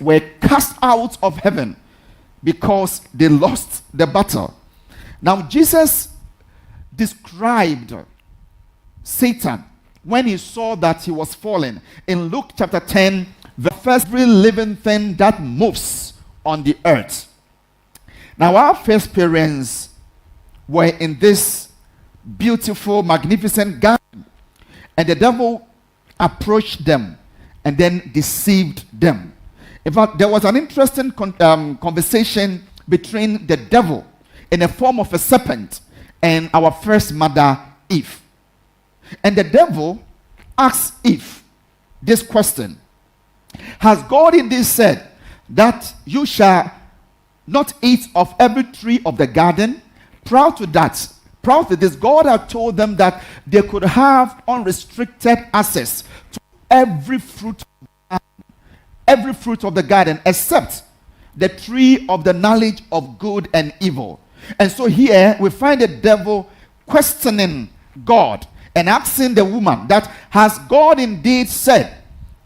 were cast out of heaven because they lost the battle. Now, Jesus described Satan when he saw that he was fallen. In Luke chapter 10, the first every living thing that moves on the earth. Now, our first parents were in this beautiful, magnificent garden, and the devil approached them and then deceived them. In fact, there was an interesting conversation between the devil in the form of a serpent and our first mother, Eve. And the devil asked Eve this question: has God indeed said that you shall not eat of every tree of the garden? Prior to this, God had told them that they could have unrestricted access to every fruit of the garden except the tree of the knowledge of good and evil. And so here we find the devil questioning God and asking the woman that, has God indeed said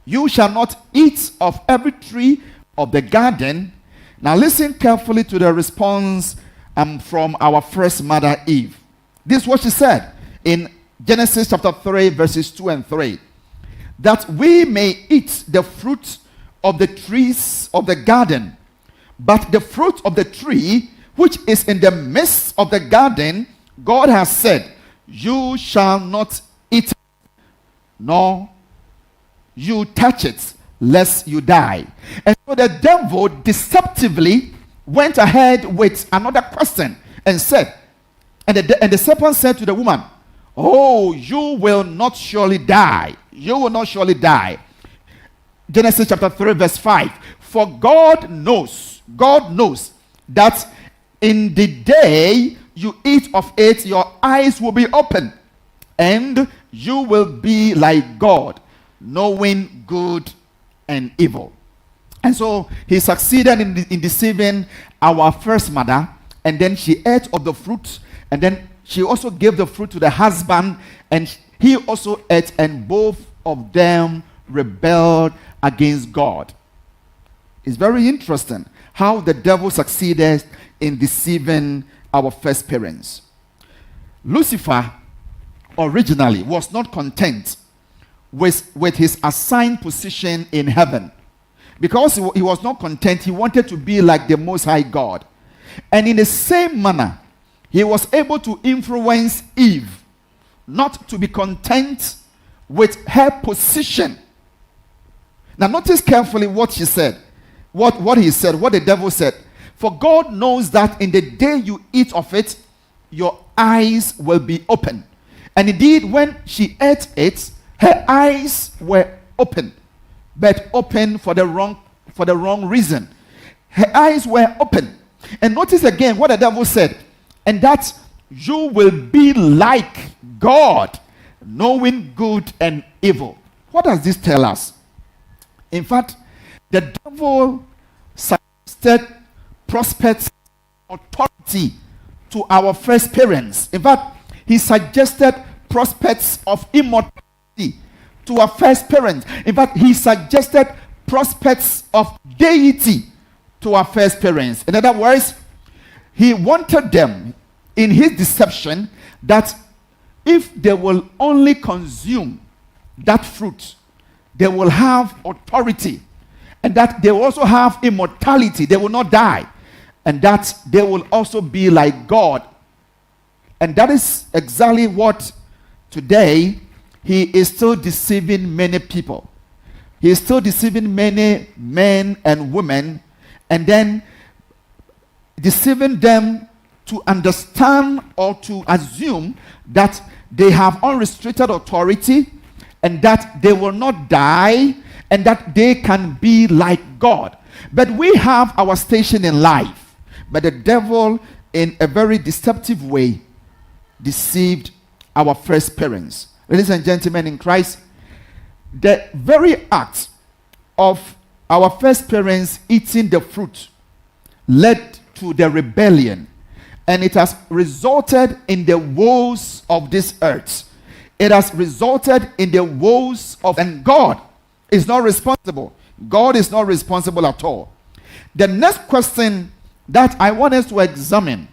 you shall not eat of every tree of the garden? Now listen carefully to the response from our first mother, Eve. This is what she said in Genesis chapter 3 verses 2 and 3. That we may eat the fruit of the trees of the garden, but the fruit of the tree which is in the midst of the garden, God has said, you shall not eat it, nor you touch it, lest you die. And so the devil deceptively went ahead with another question and said, and the serpent said to the woman, oh, you will not surely die. You will not surely die. Genesis chapter 3 verse 5. For God knows that in the day you eat of it, your eyes will be open, and you will be like God, knowing good and evil. And so he succeeded in deceiving our first mother, and then she ate of the fruit, and then she also gave the fruit to the husband, and he also ate, and both of them rebelled against God. It's very interesting how the devil succeeded in deceiving our first parents. Lucifer originally was not content with his assigned position in heaven. Because he was not content, he wanted to be like the Most High God. And in the same manner, he was able to influence Eve not to be content with her position. Now notice carefully what she said, what he said, what the devil said. For God knows that in the day you eat of it, your eyes will be open. And indeed, when she ate it, her eyes were open, but open for the wrong reason. Her eyes were open. And notice again what the devil said, and that you will be like God, knowing good and evil. What does this tell us? In fact, the devil suggested prospects authority to our first parents. In fact, he suggested prospects of immortality to our first parents. In fact, he suggested prospects of deity to our first parents. In other words, he wanted them in his deception that if they will only consume that fruit, they will have authority, and that they will also have immortality. They will not die, and that they will also be like God. And that is exactly what today he is still deceiving many people. He is still deceiving many men and women, and then deceiving them to understand or to assume that they have unrestricted authority, and that they will not die, and that they can be like God. But we have our station in life. But the devil, in a very deceptive way, deceived our first parents. Ladies and gentlemen in Christ, the very act of our first parents eating the fruit led to the rebellion, and it has resulted in the woes of this earth. It has resulted in the woes of, and God is not responsible. God is not responsible at all. The next question that I want us to examine